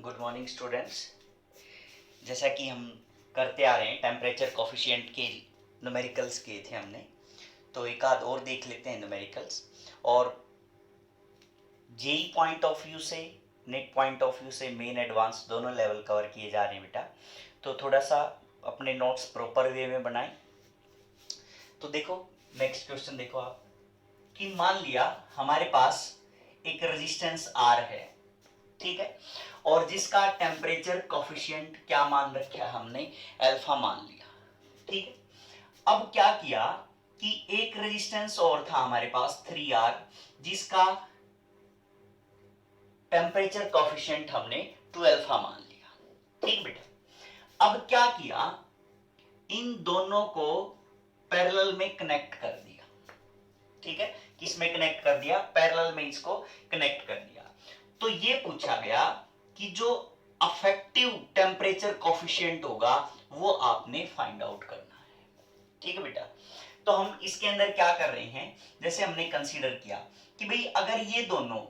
Good morning students. जैसा कि हम करते आ रहे हैं, टेम्परेचर कोफिशिएंट के न्यूमेरिकल्स किए थे हमने, तो एक आध और देख लेते हैं न्यूमेरिकल्स। और जेई पॉइंट ऑफ व्यू से, नेट पॉइंट ऑफ व्यू से मेन एडवांस दोनों लेवल कवर किए जा रहे हैं बेटा। तो थोड़ा सा अपने नोट्स प्रॉपर वे में बनाएं। तो देखो नेक्स्ट क्वेश्चन देखो आप, कि मान लिया हमारे पास एक रेजिस्टेंस आर है, ठीक है, और जिसका टेम्परेचर कोफिशिएंट क्या मान रखा है हमने, अल्फा मान लिया, ठीक है। अब क्या किया कि एक रेजिस्टेंस और था हमारे पास 3R, जिसका टेम्परेचर कोफिशिएंट हमने 2 अल्फा मान लिया, ठीक बेटा। अब क्या किया, इन दोनों को पैरेलल में कनेक्ट कर दिया, ठीक है। किसमें कनेक्ट कर दिया? पैरेलल में इसको कनेक्ट कर दिया। तो ये पूछा गया कि जो अफेक्टिव टेम्परेचर कोफिशिएंट होगा वो आपने फाइंड आउट करना है, ठीक है बेटा। तो हम इसके अंदर क्या कर रहे हैं, जैसे हमने कंसीडर किया कि भाई अगर ये दोनों,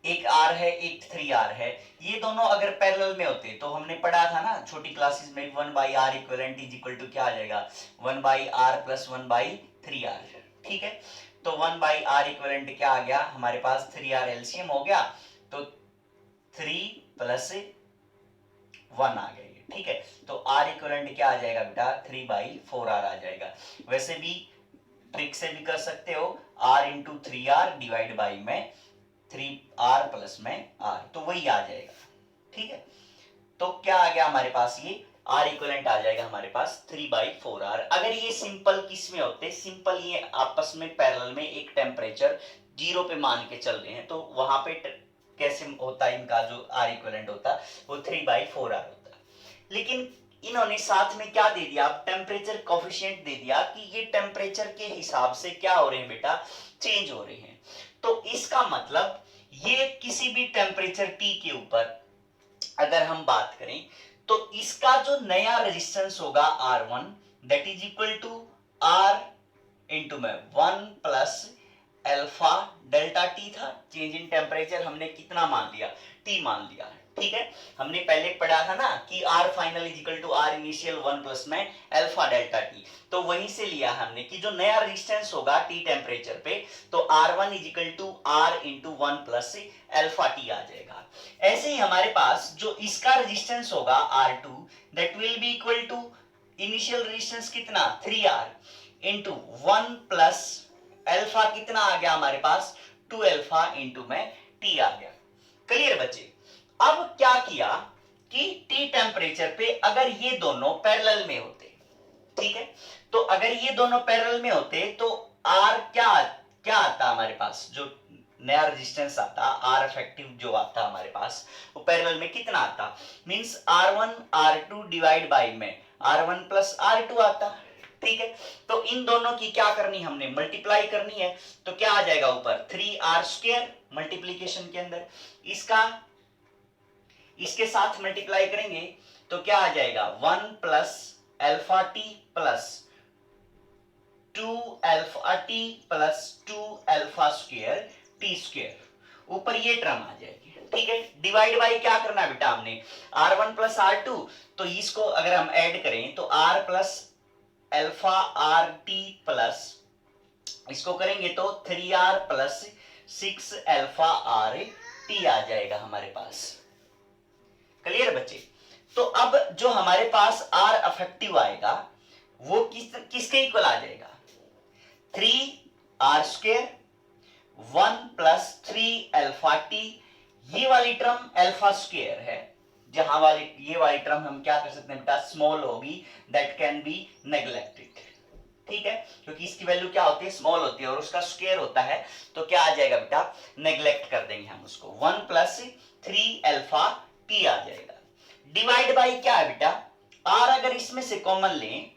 एक R है एक 3R है, ये दोनों अगर पैरेलल में होते, तो हमने पढ़ा था ना छोटी क्लासेस में, 1/R equivalent is equal to क्या आ जाएगा, 1/R प्लस 1/3R, ठीक है। तो 1/R इक्विवेलेंट क्या आ गया हमारे पास, 3R एलसीएम हो गया, तो 3 प्लस 1 आ गया, ठीक है। तो R इक्विवेलेंट क्या आ जाएगा बेटा, 3/4R आ जाएगा। वैसे भी ट्रिक से भी कर सकते हो, R into 3R divide by में 3R प्लस में R, तो वही आ जाएगा, ठीक है। तो क्या आ गया हमारे पास, ये R इक्विवेलेंट आ जाएगा हमारे पास 3/4R। अगर ये सिंपल किस में होते, सिंपल ये आपस में पैरेलल में एक टेम्परेचर 0 पे मान के चल रहे हैं, तो वहां पे कैसे होता है इनका जो R इक्विवेलेंट होता वो 3/4R होता। लेकिन इन्होंने साथ में क्या दे दिया, टेम्परेचर कोफिशिएंट दे दिया कि ये टेम्परेचर के हिसाब से क्या हो रहे हैं बेटा, चेंज हो रहे हैं। तो इसका मतलब ये किसी भी टेम्परेचर T के ऊपर अगर हम बात करें, तो इसका जो नया रेजिस्टेंस होगा R1, that is equal to R into में 1 प्लस अल्फा डेल्टा T था। चेंज इन टेम्परेचर हमने कितना मान लिया, T मान लिया, ठीक है। हमने पहले पढ़ा था ना कि R final is equal to R initial 1 plus में अल्फा डेल्टा T, तो वहीं से लिया हमने कि जो नया रेजिस्टेंस होगा T टेम्परेचर पे, तो R1 is equal to R into 1 plus alpha T आ जाएगा। ऐसे ही हमारे पास जो इसका रेजिस्टेंस होगा R2, that will be equal to initial resistance कितना, 3R इंटू 1 प्लस अल्फा कितना आ गया हमारे पास, 2 अल्फा इंटू में T आ गया। क्लियर बच्चे। अब क्या किया कि T टेम्परेचर पे अगर ये दोनों पैरेलल में होते, ठीक है, तो अगर ये दोनों पैरेलल में होते तो R क्या क्या आता हमारे पास, जो नया रेजिस्टेंस आता, R इफेक्टिव जो आता हमारे पास, वो पैरेलल में कितना आता, means R1 R2 divide by में R1 प्लस R2 आता, ठीक है। तो इन दोनों की क्या करनी, हमने मल्टीप्लाई करनी है। तो क्या आ जाएगा ऊपर 3R स्क्वायर, मल्टीप्लीकेशन के अंदर इसका इसके साथ मल्टीप्लाई करेंगे तो क्या आ जाएगा, 1 plus alpha T plus 2 alpha T plus 2 alpha square T square, ऊपर ये टर्म आ जाएगी, ठीक है। डिवाइड बाय क्या करना है बेटा, हमने R1 प्लस R2, तो इसको अगर हम ऐड करें तो R plus alpha R T plus, इसको करेंगे तो 3R plus 6 alpha R T आ जाएगा हमारे पास। क्लियर बच्चे। तो अब जो हमारे पास R अफेक्टिव आएगा वो किसके इक्वल आ जाएगा, 3R square 1 plus 3 alpha T, ये वाली टर्म अल्फा स्क्वायर है, जहां वाली ये वाली टर्म हम क्या कर सकते हैं बेटा, स्मॉल होगी, दैट कैन बी नेग्लेक्टेड, ठीक है, क्योंकि इसकी वैल्यू क्या होती है, स्मॉल होती है, और उसका स्क्वायर होता है, तो क्या आ जाएगा बेटा, नेग्लेक्ट कर देंगे हम उसको, 1 प्लस 3 अल्फा टी आ जाएगा। डिवाइड बाय क्या है बेटा, R अगर इसमें से कॉमन लें,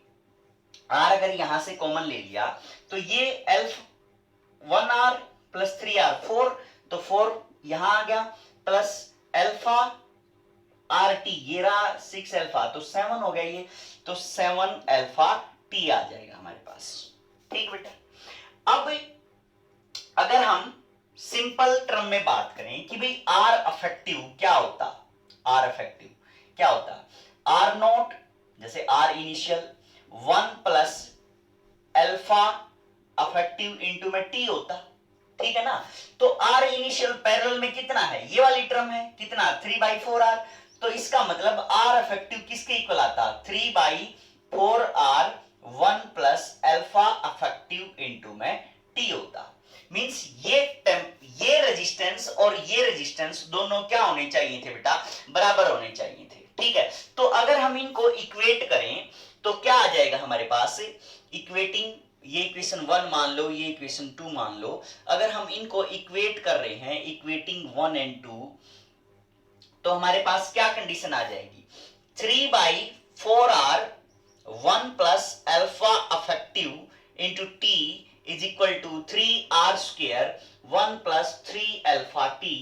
R अगर यहां से कॉमन ले लिया तो ये अल्फा 1R प्लस 3R 4, तो 4 यहां आ गया, प्लस अल्फा आर टी ये रहा 6 अल्फा, तो 7 हो गया ये, तो 7 अल्फा टी आ जाएगा हमारे पास, ठीक बेटा। अब अगर हम सिंपल टर्म में बात करें कि भाई आर अफेक्टिव क्या होता, आर इफेक्टिव क्या होता है, आर नॉट जैसे R initial 1 plus alpha effective into में टी होता, ठीक है ना। तो आर इनिशियल पैरेलल में कितना है, ये वाली टर्म है कितना 3/4 आर, तो इसका मतलब आर इफेक्टिव किसके इक्वल आता, 3/4 R 1 plus alpha effective into में टी होता। मींस ये रेजिस्टेंस और ये रेजिस्टेंस दोनों क्या होने चाहिए थे बेटा, बराबर होने चाहिए थे, ठीक है। तो अगर हम इनको इक्वेट करें तो क्या आ जाएगा हमारे पास, इक्वेटिंग ये इक्वेशन 1 मान लो, ये इक्वेशन 2 मान लो, अगर हम इनको इक्वेट कर रहे हैं, इक्वेटिंग 1 एंड 2, तो हमारे पास क्या कंडीशन आ जाएगी, 3/4 R 1 plus alpha effective into T is equal to 3 R square 1 plus 3 alpha T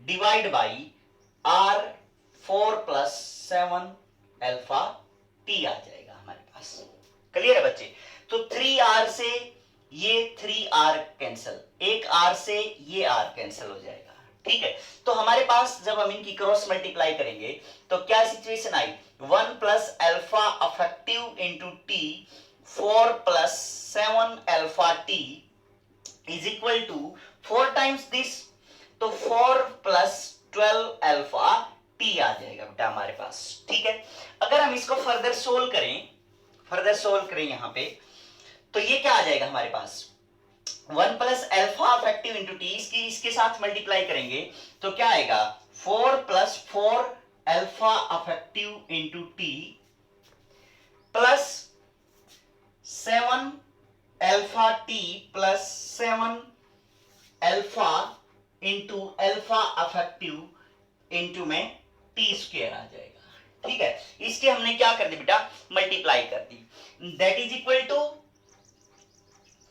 divide by R 4 plus 7 alpha T आ जाएगा हमारे पास। क्लियर है बच्चे। तो 3r से ये 3r कैंसिल, एक r से ये r कैंसिल हो जाएगा, ठीक है। तो हमारे पास जब हम इनकी क्रॉस मल्टीप्लाई करेंगे तो क्या सिचुएशन आई, 1 plus alpha effective into T 4 plus 7 alpha T is equal to 4 times this, तो 4 प्लस 12 अल्फा टी आ जाएगा बेटा हमारे पास, ठीक है। अगर हम इसको फर्दर सोल्व करें यहां पे, तो ये क्या आ जाएगा हमारे पास, 1 plus alpha effective into T, इसके साथ मल्टीप्लाई करेंगे तो क्या आएगा, 4 plus 4 alpha effective into T plus 7 alpha T plus 7 alpha into alpha effective into में टी स्क्वायर आ जाएगा, ठीक है। इसके हमने क्या कर दी बेटा, मल्टीप्लाई कर दी, that is equal to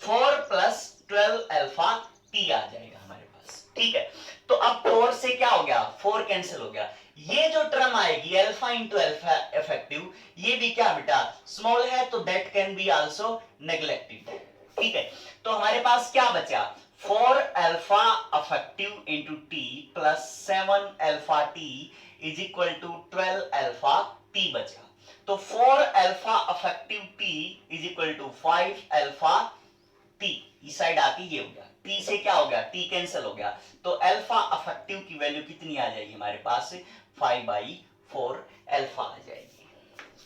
4 plus 12 alpha T आ जाएगा हमारे पास, ठीक है। तो अब 4 से क्या हो गया, 4 कैंसिल हो गया, ये जो टर्म आएगी अल्फा इंटू अल्फा इफेक्टिव, ये भी क्या बेटा स्मॉल है, तो that can be also neglected, ठीक है। तो हमारे पास क्या बचा, 4 alpha effective into T plus 7 alpha T is equal to 12 alpha T बचा। तो 4 alpha effective T is equal to 5 alpha T, इस साइड आके ये हो गया, टी से क्या हो गया, टी कैंसिल हो गया, तो अल्फा अफेक्टिव की वैल्यू कितनी आ जाएगी हमारे पास, 5/4 अल्फा आ जाएगी।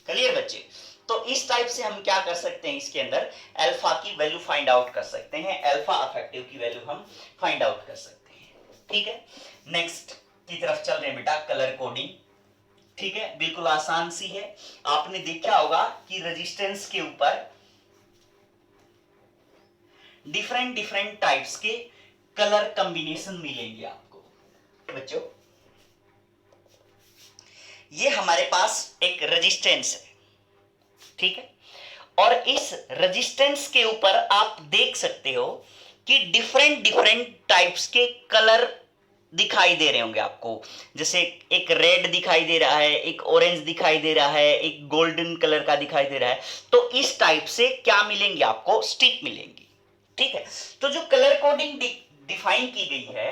क्लियर बच्चे। तो इस टाइप से हम क्या कर सकते हैं, इसके अंदर अल्फा की वैल्यू फाइंड आउट कर सकते हैं, अल्फा अफेक्टिव की वैल्यू हम फाइंड आउट कर सकते हैं, ठीक है। नेक्स्ट की तरफ चल रहे हैं बेटा, कलर कोडिंग, ठीक है। बिल्कुल आसान सी है, आपने देखा होगा कि रेजिस्टेंस के ऊपर डिफरेंट टाइप्स के कलर कॉम्बिनेशन मिलेंगे आपको बच्चों। ये हमारे पास एक रेजिस्टेंस है, ठीक है, और इस रेजिस्टेंस के ऊपर आप देख सकते हो कि डिफरेंट टाइप्स के कलर दिखाई दे रहे होंगे आपको, जैसे एक रेड दिखाई दे रहा है, एक ऑरेंज दिखाई दे रहा है, एक गोल्डन कलर का दिखाई दे रहा है। तो इस टाइप से क्या मिलेंगे आपको, स्टिक मिलेंगी, ठीक है। तो जो कलर कोडिंग डिफाइन की गई है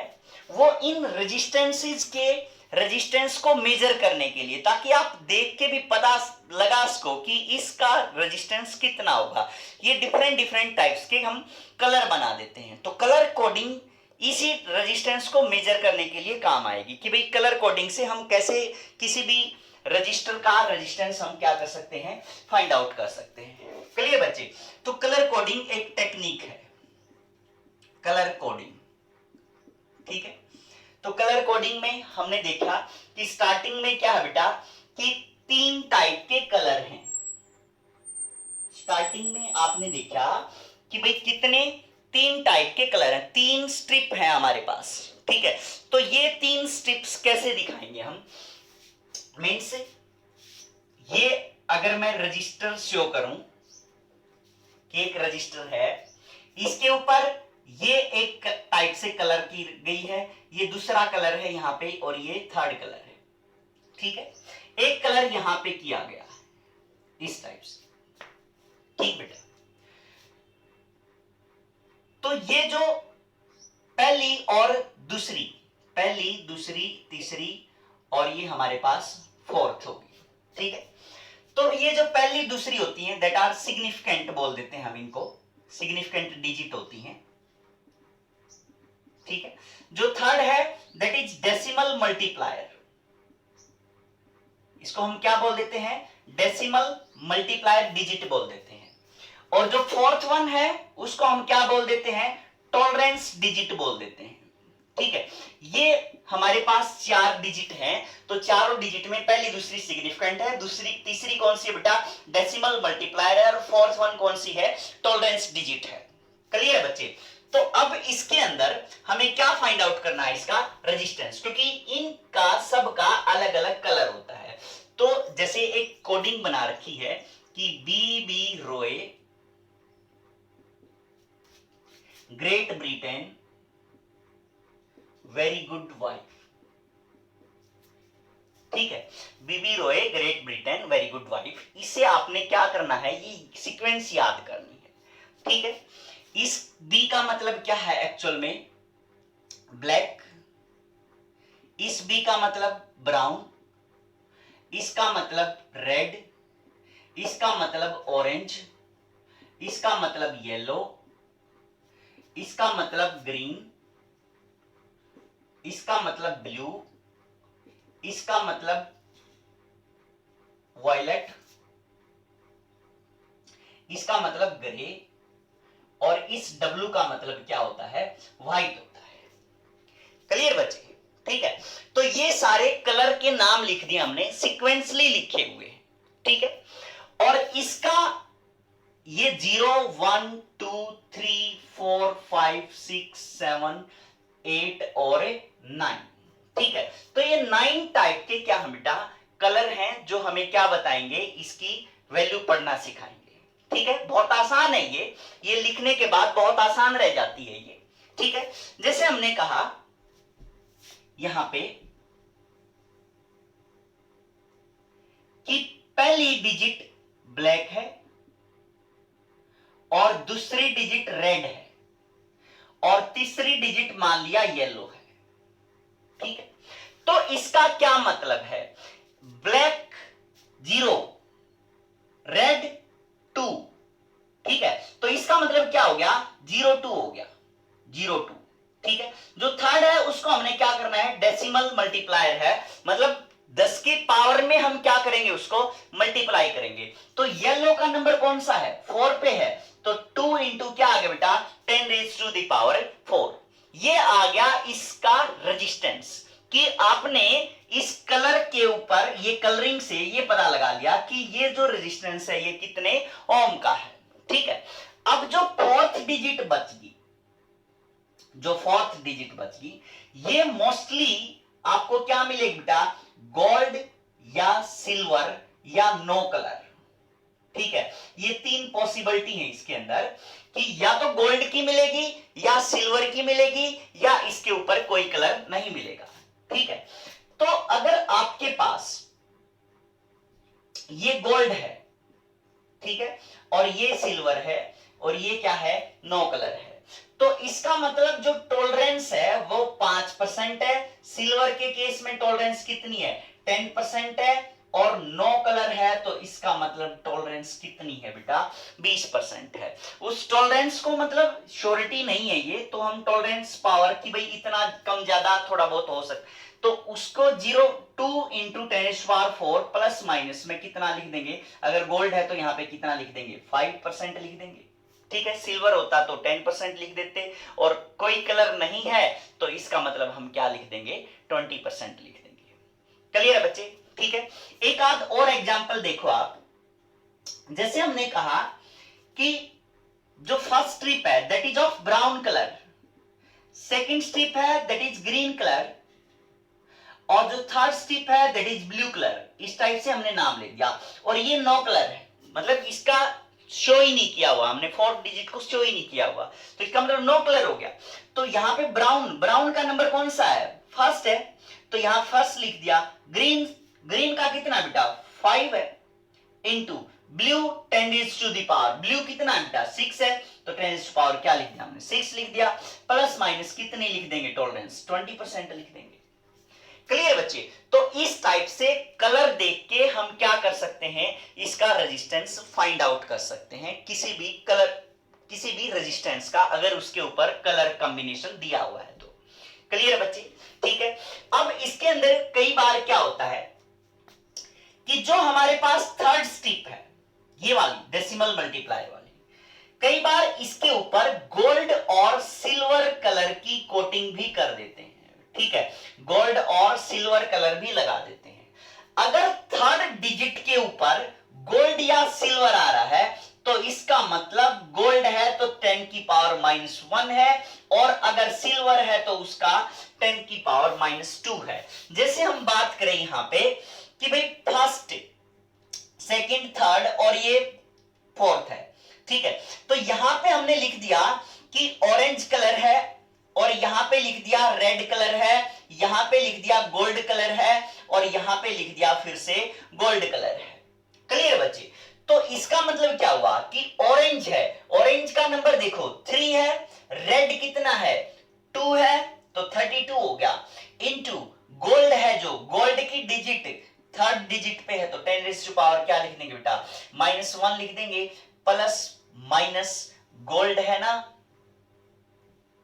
वो इन रेजिस्टेंसेस के रेजिस्टेंस को मेजर करने के लिए, ताकि आप देख के भी पता लगा सको कि इसका रेजिस्टेंस कितना होगा। ये डिफरेंट टाइप्स के हम कलर बना देते हैं। तो कलर कोडिंग इसी रेजिस्टेंस को मेजर करने के लिए काम आएगी कि भाई कलर कोडिंग से हम कैसे किसी भी रजिस्टर का रेजिस्टेंस हम क्या कर सकते हैं, फाइंड आउट कर सकते हैं। क्लियर बच्चे। तो कलर कोडिंग एक टेक्निक है, कलर कोडिंग, ठीक है। तो कलर कोडिंग में हमने देखा कि स्टार्टिंग में क्या है बेटा कि 3 टाइप के कलर हैं। स्टार्टिंग में आपने देखा कि भाई कितने 3 टाइप के कलर हैं, 3 स्ट्रिप हैं हमारे पास, ठीक है। तो ये 3 स्ट्रिप्स कैसे दिखाएंगे हम, मीन्स ये अगर मैं रजिस्टर शो करूं कि एक रजिस्टर है, इसके ऊपर ये एक टाइप से कलर की गई है, ये दूसरा कलर है यहां पे, और ये थर्ड कलर है, ठीक है। एक कलर यहां पे किया गया है इस टाइप से, ठीक बेटा। तो ये जो पहली, दूसरी, तीसरी और ये हमारे पास फोर्थ होगी। ठीक है, तो ये जो पहली दूसरी होती है दैट आर सिग्निफिकेंट बोल देते हैं हम इनको, सिग्निफिकेंट डिजिट होती हैं। ठीक है, जो थर्ड है दैट इज डेसिमल मल्टीप्लायर, इसको हम क्या बोल देते हैं, डेसिमल मल्टीप्लायर डिजिट बोल देते हैं। और जो फोर्थ वन है उसको हम क्या बोल देते हैं, टॉलरेंस डिजिट बोल देते हैं। ठीक है, ये हमारे पास 4 डिजिट हैं, तो चारों डिजिट में पहली दूसरी सिग्निफिकेंट है, दूसरी तीसरी कौन सी है बेटा, डेसिमल मल्टीप्लायर है, और फोर्थ वन कौन सी है, टॉलरेंस डिजिट है। क्लियर है बच्चे? तो अब इसके अंदर हमें क्या फाइंड आउट करना है, इसका रेजिस्टेंस, क्योंकि इनका सबका अलग अलग कलर होता है। तो जैसे एक कोडिंग बना रखी है कि B Roy Great Britain very good wife. ठीक है, B B Roy Great Britain very good wife, इसे आपने क्या करना है, ये सीक्वेंस याद करनी है। ठीक है, इस बी का मतलब क्या है एक्चुअल में, ब्लैक, इस बी का मतलब ब्राउन, इसका मतलब रेड, इसका मतलब ऑरेंज, इसका मतलब येलो, इसका मतलब ग्रीन, इसका मतलब ब्लू, इसका मतलब वायलेट, इसका मतलब ग्रे, और इस डब्लू का मतलब क्या होता है, व्हाइट होता है। क्लियर बच्चे? ठीक है, तो ये सारे कलर के नाम लिख दिए हमने, सीक्वेंसली लिखे हुए हैं। ठीक है, और इसका ये 0 1 2 3 4 5 6 7 8 और 9। ठीक है, तो ये 9 टाइप के क्या हम बेटा कलर हैं, जो हमें क्या बताएंगे, इसकी वैल्यू पढ़ना सिखाएंगे। ठीक है, बहुत आसान है ये लिखने के बाद बहुत आसान रह जाती है ये। ठीक है, जैसे हमने कहा यहां पे कि पहली डिजिट ब्लैक है और दूसरी डिजिट रेड है और तीसरी डिजिट मान लिया येलो है। ठीक है, तो इसका क्या मतलब है, ब्लैक 0 रेड 2। ठीक है, तो इसका मतलब क्या हो गया, 0 2 हो गया, 0 2। ठीक है, जो थर्ड है उसको हमने क्या करना है, डेसिमल मल्टीप्लायर है, मतलब 10 की पावर में हम क्या करेंगे, उसको मल्टीप्लाई करेंगे। तो येलो का नंबर कौन सा है, 4 पे है, तो 2 इंटू क्या आ गया बेटा, 10 रेज टू द पावर 4। ये आ गया इसका रेजिस्टेंस, कि आपने इस कलर के ऊपर ये कलरिंग से ये पता लगा लिया कि ये जो रेजिस्टेंस है ये कितने ओम का है। ठीक है, अब जो फोर्थ डिजिट बच गई, जो फोर्थ डिजिट बच गई, ये मोस्टली आपको क्या मिलेगी बेटा, गोल्ड या सिल्वर या नो कलर। ठीक है, ये 3 पॉसिबिलिटी है इसके अंदर, कि या तो गोल्ड की मिलेगी या सिल्वर की मिलेगी या इसके ऊपर कोई कलर नहीं मिलेगा। ठीक है, तो अगर आपके पास ये गोल्ड है, ठीक है, और ये सिल्वर है और ये क्या है, नो कलर है, तो इसका मतलब जो टॉलरेंस है वो 5% है। सिल्वर के केस में टॉलरेंस कितनी है, 10% है, और नो कलर है तो इसका मतलब टॉलरेंस कितनी है बेटा, 20% है। उस टॉलरेंस को मतलब श्योरिटी नहीं है ये, तो हम टॉलरेंस पावर की भाई इतना कम ज्यादा थोड़ा बहुत हो सकता, तो उसको 2 इंटू 10⁴ प्लस माइनस में कितना लिख देंगे, अगर गोल्ड है तो यहां पे कितना लिख देंगे, 5% लिख देंगे। ठीक है, सिल्वर होता तो 10% लिख देते, और कोई कलर नहीं है तो इसका मतलब हम क्या लिख देंगे, 20% लिख देंगे। क्लियर है बच्चे? ठीक है, एक आध और एग्जांपल देखो आप, जैसे हमने कहा कि जो फर्स्ट स्ट्रिप है that is of brown colour, second strip है दैट इज ग्रीन कलर, और जो थर्ड स्ट्रिप है दैट इज ब्लू कलर। इस टाइप से हमने नाम ले दिया, और ये नो कलर है, मतलब इसका शो ही नहीं किया हुआ हमने, फोर्थ डिजिट को शो ही नहीं किया हुआ, तो इसका मतलब नो कलर हो गया। तो यहां पे ब्राउन का नंबर कौन सा है, फर्स्ट है, तो यहां फर्स्ट लिख दिया। ग्रीन का कितना बेटा, 5 है, into blue 10 raise to the power, blue कितना है बेटा, 6 है, तो 10 रेज़ टू पावर क्या लिख दिया हमने, 6 लिख दिया, प्लस माइनस कितने लिख देंगे, टॉलरेंस 20% लिख देंगे। क्लियर बच्चे? तो इस टाइप से कलर देख के हम क्या कर सकते हैं, इसका रेजिस्टेंस फाइंड आउट कर सकते हैं, किसी भी कलर, किसी भी रेजिस्टेंस का, अगर उसके ऊपर कलर कॉम्बिनेशन दिया हुआ है तो। क्लियर बच्चे? ठीक है। अब इसके अंदर कई बार क्या होता है कि जो हमारे पास थर्ड स्टेप है, ये वाली डेसिमल मल्टीप्लाई वाली, कई बार इसके ऊपर गोल्ड और सिल्वर कलर की कोटिंग भी कर देते हैं। ठीक है, गोल्ड और सिल्वर कलर भी लगा देते हैं। अगर थर्ड डिजिट के ऊपर गोल्ड या सिल्वर आ रहा है तो इसका मतलब गोल्ड है तो 10 की पावर -1 है, और अगर सिल्वर है तो उसका 10 की पावर -2 है। जैसे हम बात करें यहां पे कि भाई फर्स्ट, सेकंड, थर्ड और ये फोर्थ है। ठीक है, तो यहां पे हमने लिख दिया कि ऑरेंज कलर है, और यहां पे लिख दिया रेड कलर है, यहां पे लिख दिया गोल्ड कलर है, और यहां पे लिख दिया फिर से गोल्ड कलर है। क्लियर बच्चे? तो इसका मतलब क्या हुआ कि ऑरेंज है, ऑरेंज का नंबर देखो 3 है, रेड कितना है 2 है, तो 32 हो गया, इनटू गोल्ड है, जो गोल्ड की डिजिट थर्ड डिजिट पे है तो 10 रेज़ टू पावर क्या लिख देंगे बेटा -1 लिख देंगे, प्लस माइनस गोल्ड है ना,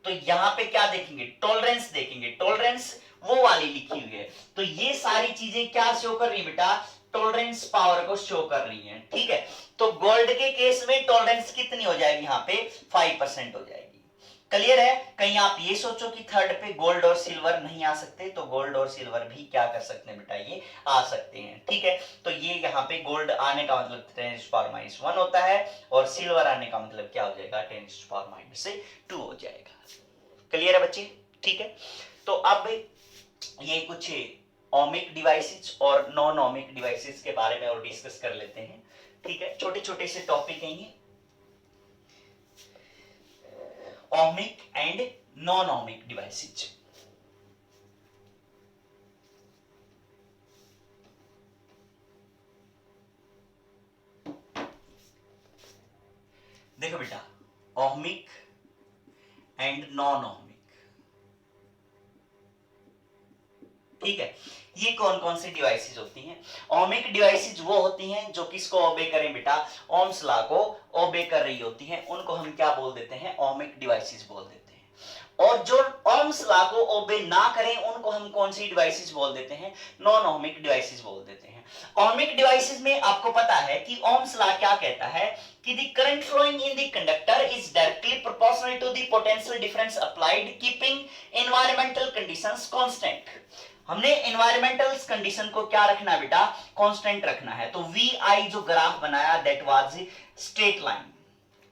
तो यहां पे क्या देखेंगे टॉलरेंस देखेंगे, टॉलरेंस वो वाली लिखी हुई है। तो ये सारी चीजें क्या शो कर रही है बेटा, टॉलरेंस पावर को शो कर रही है। ठीक है, तो गोल्ड के केस में टॉलरेंस कितनी हो जाएगी, यहां पे 5% हो जाएगी। क्लियर है? कहीं आप ये सोचो कि थर्ड पे गोल्ड और सिल्वर नहीं आ सकते, तो गोल्ड और सिल्वर भी क्या कर सकते हैं बेटा, ये आ सकते हैं। ठीक है, तो ये यहाँ पे गोल्ड आने का मतलब 10⁻⁻1 होता है, और सिल्वर आने का मतलब क्या हो जाएगा 10⁻2 हो जाएगा। क्लियर है बच्चे? ठीक है, तो अब ये कुछ ओमिक डिवाइसेस और नॉन ओमिक डिवाइसेस के बारे में और डिस्कस कर लेते हैं। ठीक है, छोटे छोटे से टॉपिक हैं ये, ohmic and non ohmic devices. देखो बेटा, ओमिक एंड नॉन ओमिक, ठीक है, ये कौन कौन सी डिवाइसेस होती हैं? ओमिक डिवाइसेस वो होती हैं जो किसको ओबे करें बेटा, ओम्स लॉ को ओबे कर रही होती हैं, उनको हम क्या बोल देते हैं, ओमिक डिवाइसेस बोल देते हैं। और जो ओम्स लॉ को ओबे ना करें उनको हम कौन सी डिवाइसेस बोल देते हैं, नॉन ओमिक डिवाइसेस बोल देते हैं। ओमिक डिवाइसेस में आपको पता है कि ओम्स लॉ क्या कहता है कि the current flowing in the conductor is directly proportional to the potential difference applied keeping environmental conditions constant. हमने एनवायरमेंटल कंडीशन को क्या रखना है बेटा, कांस्टेंट रखना है। तो वी आई जो ग्राफ बनाया दैट वाज स्ट्रेट लाइन।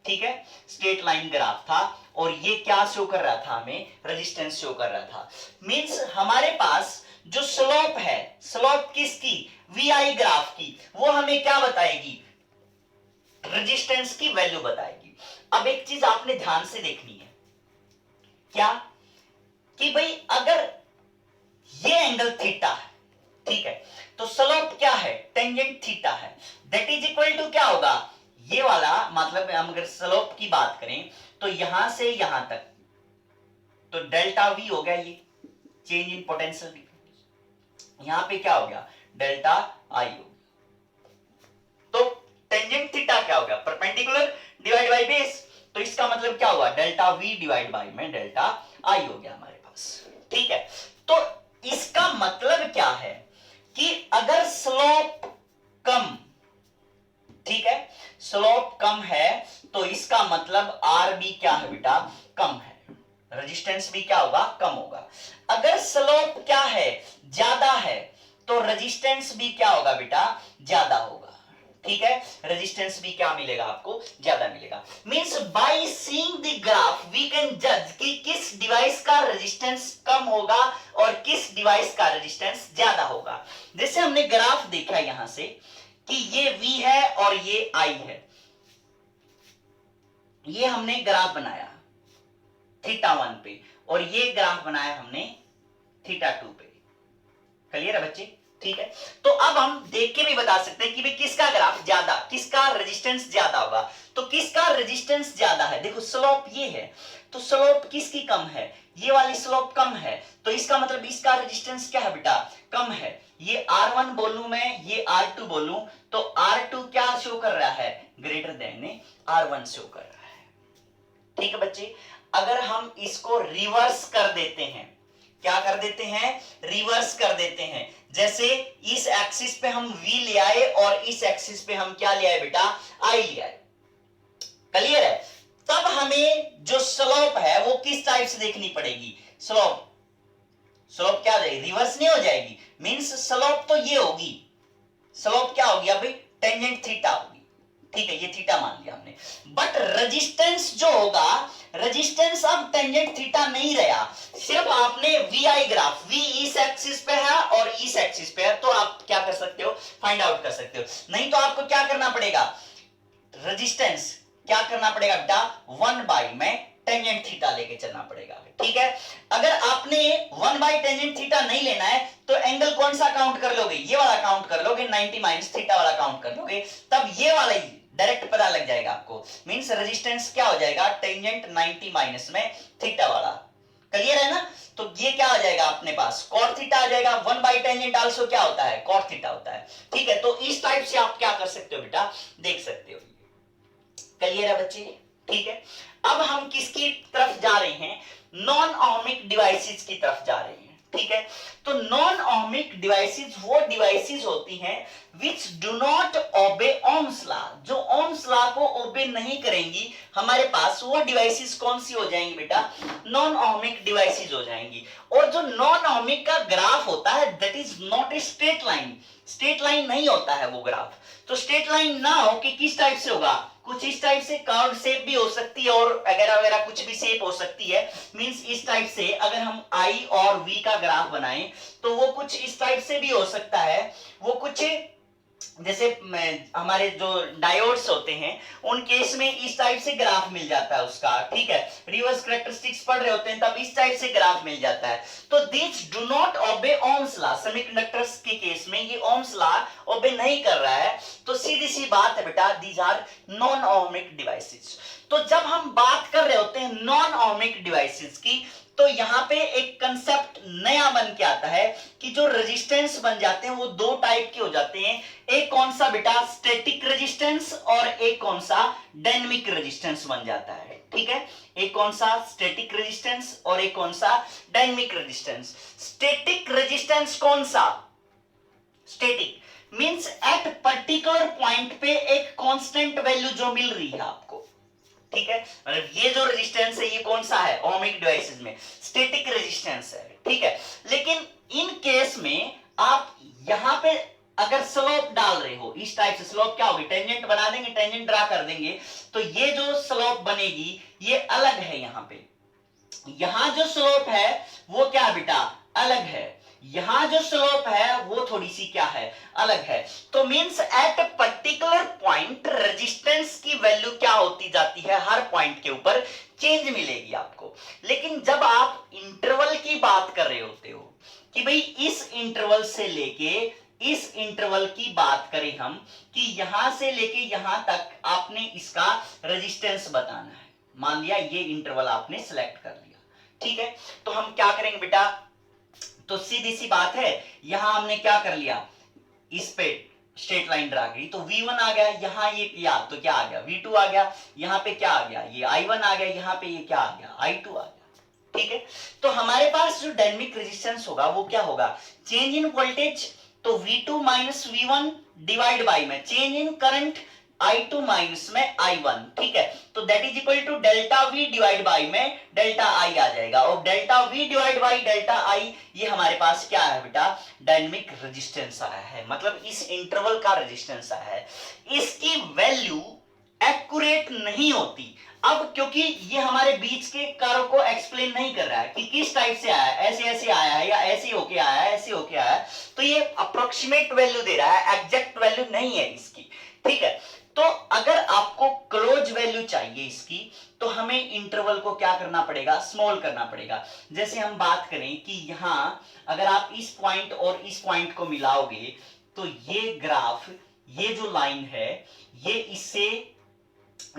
ठीक है, स्ट्रेट लाइन ग्राफ था, और ये क्या शो कर रहा था, हमें रेजिस्टेंस शो कर रहा था। मींस हमारे पास जो स्लोप है, स्लोप किसकी, वी आई ग्राफ की, वो हमें क्या बताएगी, रेजिस्टेंस की वैल्यू बताएगी। अब एक चीज आपने ध्यान से देखनी है, क्या कि भाई अगर ये एंगल थीटा है, ठीक है, तो स्लोप क्या है, टेंजेंट थीटा है, दैट इज इक्वल टू क्या होगा, ये वाला, मतलब हम अगर स्लोप की बात करें तो यहां से यहां तक, तो डेल्टा वी हो गया, ये चेंज इन पोटेंशियल डिफरेंस, यहां पे क्या हो गया, डेल्टा आई हो गया। तो टेंजेंट थीटा क्या हो गया, परपेंडिकुलर डिवाइड बाय बेस, तो इसका मतलब क्या हुआ, डेल्टा वी डिवाइड बाय में डेल्टा आई हो गया हमारे पास। ठीक है, तो इसका मतलब क्या है कि अगर स्लोप कम, ठीक है, स्लोप कम है तो इसका मतलब आर भी क्या है बेटा, कम है, रेजिस्टेंस भी क्या होगा, कम होगा। अगर स्लोप क्या है, ज्यादा है, तो रेजिस्टेंस भी क्या होगा बेटा, ज्यादा होगा। ठीक है, रेजिस्टेंस भी क्या मिलेगा आपको, ज्यादा मिलेगा। Means by seeing the graph we can जज कि किस डिवाइस का रेजिस्टेंस कम होगा और किस डिवाइस का रेजिस्टेंस ज्यादा होगा। जैसे हमने ग्राफ देखा यहां से कि ये V है और ये I है, ये हमने ग्राफ बनाया θ1 पे, और ये ग्राफ बनाया हमने θ2 पे। क्लियर है बच्चे? ठीक है, तो अब हम देख के भी बता सकते हैं कि भाई किसका ग्राफ ज्यादा, किसका रेजिस्टेंस ज्यादा होगा। तो किसका रेजिस्टेंस ज्यादा है, देखो स्लोप ये है, तो स्लोप किसकी कम है, ये वाली स्लोप कम है, तो इसका मतलब इसका रेजिस्टेंस क्या है बेटा, कम है। ये R1 बोलूं मैं, ये R2 बोलूं, तो R2 क्या शो कर रहा है, ग्रेटर देन R1 शो कर रहा है। ठीक है बच्चे, अगर हम इसको रिवर्स कर देते हैं, क्या कर देते हैं, रिवर्स कर देते हैं, जैसे इस एक्सिस पे हम V ले आए और इस एक्सिस पे हम क्या ले आए बेटा, I ले आए, क्लियर है। तब हमें जो स्लोप है वो किस टाइप से देखनी पड़ेगी, स्लोप, स्लोप क्या हो जाएगी, रिवर्स नहीं हो जाएगी, मींस स्लोप तो ये होगी, स्लोप क्या होगी अभी, टेंजेंट थीटा होगी, ठीक है, ये थीटा मान लिया हमने। बट रेजिस्टेंस जो होगा, रेजिस्टेंस अब टेंजेंट थीटा नहीं रहा, सिर्फ आपने VI ग्राफ, V इस एक्सिस पे है और इस एक्सिस पे है, तो आप क्या कर सकते हो, फाइंड आउट कर सकते हो। नहीं तो आपको क्या करना पड़ेगा, रेजिस्टेंस क्या करना पड़ेगा बेटा, 1 में टेंजेंट थीटा लेके चलना पड़ेगा, ठीक है। अगर आपने 1 टेंजेंट थीटा नहीं लेना है तो एंगल कौन सा काउंट कर लोगे, ये वाला काउंट कर लोगे, 90 माइनस थीटा वाला काउंट कर लोगे, तब ये वाला ही डायरेक्ट पता लग जाएगा आपको, मींस रेजिस्टेंस क्या हो जाएगा, टेंजेंट 90 माइनस में थीटा वाला, क्लियर है ना। तो ये क्या आ जाएगा अपने पास, cot थीटा आ जाएगा, 1 टेंजेंट आल्सो क्या होता है, cot थीटा होता है, ठीक है। तो इस टाइप से आप क्या कर सकते हो बेटा, देख सकते हो, क्लियर है बच्चे, ठीक है। अब हम किसकी तरफ जा रहे हैं, नॉन ओमिक डिवाइसेस की तरफ जा रहे हैं, ठीक है। तो नॉन ओमिक डिवाइसेस वो डिवाइसेस होती हैं which do not obey Ohm's law, जो ओम्स लॉ को ओबे नहीं करेंगी हमारे पास, वो डिवाइसेस कौन सी हो जाएंगी बेटा, नॉन ओमिक डिवाइसेस हो जाएंगी। और जो नॉन ओमिक का ग्राफ होता है that is not a straight line, straight line नहीं होता है वो ग्राफ। तो स्ट्रेट लाइन ना हो कि किस टाइप से होगा, कुछ इस टाइप से, कर्व शेप भी हो सकती है और वगैरह वगैरह कुछ भी शेप हो सकती है, मींस इस टाइप से अगर हम I और V का ग्राफ बनाएं तो वो कुछ इस टाइप से भी हो सकता है, वो कुछ जैसे हमारे जो डायोड्स होते हैं उन केस में इस टाइप से ग्राफ मिल जाता है उसका, ठीक है। रिवर्स कैरेक्टरिस्टिक्स पढ़ रहे होते हैं तब इस टाइप से ग्राफ मिल जाता है। तो this do not obey Ohm's law, semiconductors के केस में ये ओम्स लॉ ओबे नहीं कर रहा है, तो सीधी सी बात है बेटा, these are non ohmic devices. तो जब हम बात कर रहे होते हैं नॉन ओमिक डिवाइसेस की, तो यहां पे एक कंसेप्ट नया बन के आता है कि जो रेजिस्टेंस बन जाते हैं वो दो टाइप के हो जाते हैं, एक कौन सा बेटा, स्टैटिक रेजिस्टेंस, और एक कौन सा, डायनामिक रेजिस्टेंस बन जाता है, ठीक है। एक कौन सा, स्टैटिक रेजिस्टेंस, और एक कौन सा, डायनामिक रेजिस्टेंस। स्टैटिक रेजिस्टेंस कौन सा, static means at particular point पे एक कांस्टेंट वैल्यू जो मिल रही है आपको, ठीक है। मतलब ये जो रेजिस्टेंस है ये कौन सा है, ओमिक डिवाइसेस में स्टैटिक रेजिस्टेंस है, ठीक है। लेकिन इन केस में आप यहां पे अगर स्लोप डाल रहे हो, इस टाइप से स्लोप क्या होगी, टेंजेंट बना देंगे, टेंजेंट ड्रा कर देंगे, तो ये जो स्लोप बनेगी ये अलग है, यहां पे यहां जो स्लोप है वो क्या है बेटा, अलग है, यहां जो स्लोप है वो थोड़ी सी क्या है, अलग है। तो means at particular point resistance की वैल्यू क्या होती जाती है, हर पॉइंट के ऊपर चेंज मिलेगी आपको। लेकिन जब आप इंटरवल की बात कर रहे होते हो कि भाई इस इंटरवल से लेके इस इंटरवल की बात करें हम कि यहां से लेके यहां तक आपने इसका रेजिस्टेंस बताना है, मान लिया ये इंटरवल आपने सिलेक्ट कर लिया, ठीक है। तो हम क्या करेंगे बेटा, तो सीधी सी बात है, यहां हमने क्या कर लिया, इस पे स्ट्रेट लाइन ड्रा करी, तो V1 आ गया, यहां ये किया तो क्या आ गया, V2 आ गया, यहां पे क्या आ गया, ये I1 आ गया, यहां पे ये क्या आ गया, I2 आ गया, ठीक है। तो हमारे पास जो डायनामिक रेजिस्टेंस होगा वो क्या होगा, चेंज इन वोल्टेज, तो V2 minus V1 divide by में change in current I2 minus में I1, ठीक है। तो that is equal to delta V divide by में डेल्टा I आ जाएगा, और delta V divide by delta I ये हमारे पास क्या है बेटा, डायनामिक रेजिस्टेंस आया है, मतलब इस इंटरवल का रेजिस्टेंस आया है। इसकी वैल्यू एक्यूरेट नहीं होती अब, क्योंकि ये हमारे बीच के कर्व को एक्सप्लेन नहीं कर रहा है कि किस टाइप से आया है, ऐसे ऐसे आया है या ऐसे होके आया है, ऐसे होके आया है, तो ये अप्रोक्सीमेट वैल्यू दे रहा है, एग्जैक्ट वैल्यू नहीं है इसकी, ठीक है। तो अगर आपको क्लोज वैल्यू चाहिए इसकी, तो हमें इंटरवल को क्या करना पड़ेगा, स्मॉल करना पड़ेगा। जैसे हम बात करें कि यहां अगर आप इस पॉइंट और इस पॉइंट को मिलाओगे तो ये ग्राफ, ये जो लाइन है ये इससे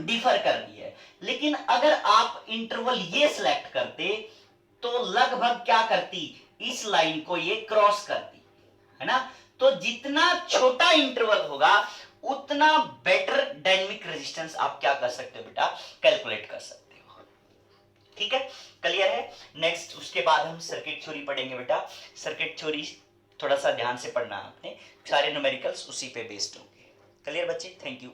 डिफर कर रही है। लेकिन अगर आप इंटरवल ये सिलेक्ट करते तो लगभग क्या करती, इस लाइन को ये क्रॉस करती, है ना। तो जितना छोटा इंटरवल होगा उतना बेटर डायनेमिक रेजिस्टेंस आप क्या कर सकते हो बेटा, कैलकुलेट कर सकते हो। ठीक है, क्लियर है। नेक्स्ट उसके बाद हम सर्किट थ्योरी पढ़ेंगे बेटा। सर्किट थ्योरी थोड़ा सा ध्यान से पढ़ना आपने, सारे न्यूमेरिकल्स उसी पे बेस्ड होंगे। क्लियर बच्चे, थैंक यू।